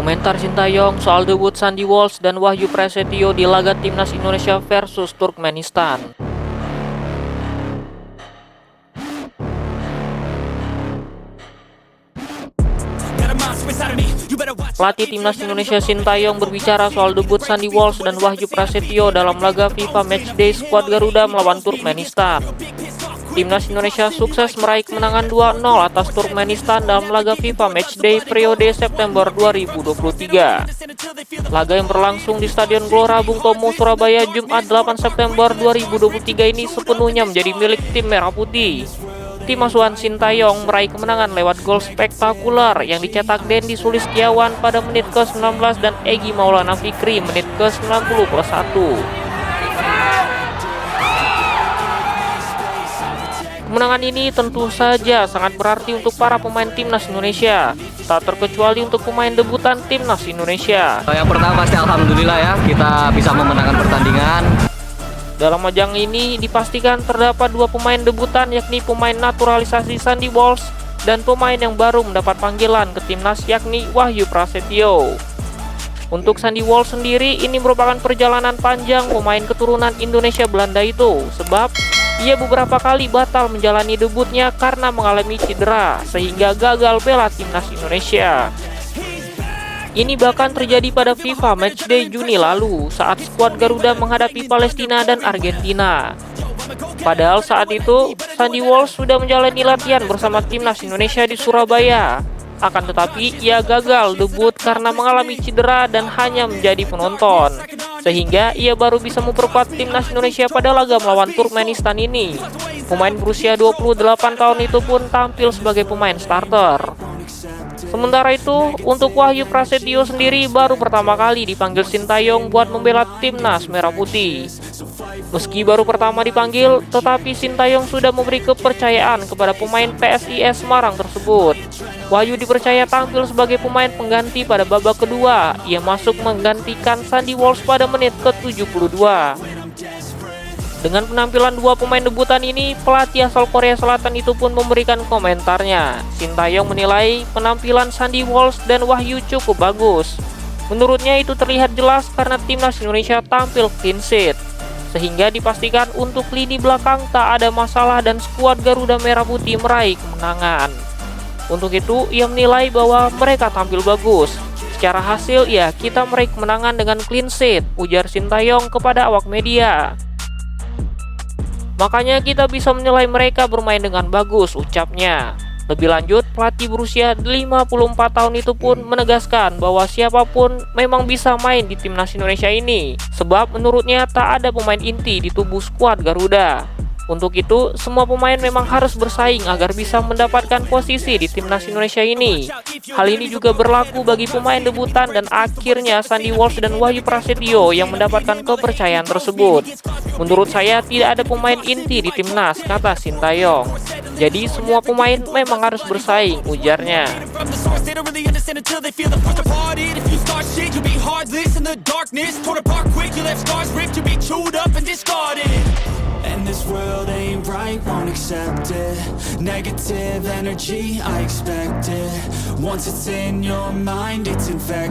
Komentar Sintayong soal debut Sandy Walsh dan Wahyu Prasetyo di laga Timnas Indonesia versus Turkmenistan. Pelatih Timnas Indonesia Sintayong berbicara soal debut Sandy Walsh dan Wahyu Prasetyo dalam laga FIFA Matchday skuad Garuda melawan Turkmenistan. Timnas Indonesia sukses meraih kemenangan 2-0 atas Turkmenistan dalam laga FIFA Matchday periode September 2023. Laga yang berlangsung di Stadion Gelora Bung Tomo, Surabaya, Jumat 8 September 2023 ini sepenuhnya menjadi milik tim Merah Putih. Tim asuhan Sintayong meraih kemenangan lewat gol spektakuler yang dicetak Dendi Sulistiawan pada menit ke-19 dan Egy Maulana Fikri menit ke-90+1. Kemenangan ini tentu saja sangat berarti untuk para pemain Timnas Indonesia, tak terkecuali untuk pemain debutan Timnas Indonesia. Yang pertama pasti alhamdulillah ya, kita bisa memenangkan pertandingan. Dalam ajang ini dipastikan terdapat dua pemain debutan, yakni pemain naturalisasi Sandy Walsh dan pemain yang baru mendapat panggilan ke timnas, yakni Wahyu Prasetyo. Untuk Sandy Walsh sendiri, ini merupakan perjalanan panjang pemain keturunan Indonesia Belanda itu, sebab ia beberapa kali batal menjalani debutnya karena mengalami cedera, sehingga gagal bela timnas Indonesia. Ini bahkan terjadi pada FIFA Matchday Juni lalu saat skuad Garuda menghadapi Palestina dan Argentina. Padahal saat itu, Sandy Walsh sudah menjalani latihan bersama timnas Indonesia di Surabaya. Akan tetapi, ia gagal debut karena mengalami cedera dan hanya menjadi penonton. Sehingga ia baru bisa memperkuat timnas Indonesia pada laga melawan Turkmenistan ini. Pemain berusia 28 tahun itu pun tampil sebagai pemain starter. Sementara itu, untuk Wahyu Prasetyo sendiri baru pertama kali dipanggil Sintayong buat membela timnas Merah Putih. Meski baru pertama dipanggil, tetapi Sintayong sudah memberi kepercayaan kepada pemain PSIS Semarang tersebut. Wahyu dipercaya tampil sebagai pemain pengganti pada babak kedua. Ia masuk menggantikan Sandy Walsh pada menit ke-72. Dengan penampilan dua pemain debutan ini, pelatih asal Korea Selatan itu pun memberikan komentarnya. Sintayong menilai penampilan Sandy Walsh dan Wahyu cukup bagus. Menurutnya itu terlihat jelas karena timnas Indonesia tampil clean sheet, sehingga dipastikan untuk lini belakang tak ada masalah dan skuad Garuda Merah Putih meraih kemenangan. Untuk itu, ia menilai bahwa mereka tampil bagus. Secara hasil, ya kita meraih kemenangan dengan clean sheet, ujar Sintayong kepada awak media. Makanya kita bisa menilai mereka bermain dengan bagus, ucapnya. Lebih lanjut, pelatih berusia 54 tahun itu pun menegaskan bahwa siapapun memang bisa main di timnas Indonesia ini, sebab menurutnya tak ada pemain inti di tubuh skuad Garuda. Untuk itu, semua pemain memang harus bersaing agar bisa mendapatkan posisi di timnas Indonesia ini. Hal ini juga berlaku bagi pemain debutan dan akhirnya Sandy Walsh dan Wahyu Prasetyo yang mendapatkan kepercayaan tersebut. Menurut saya tidak ada pemain inti di timnas, kata Sintayong. Jadi semua pemain memang harus bersaing, ujarnya. And this world ain't right, won't accept it. Negative energy, I expect it. Once it's in your mind, it's infectious.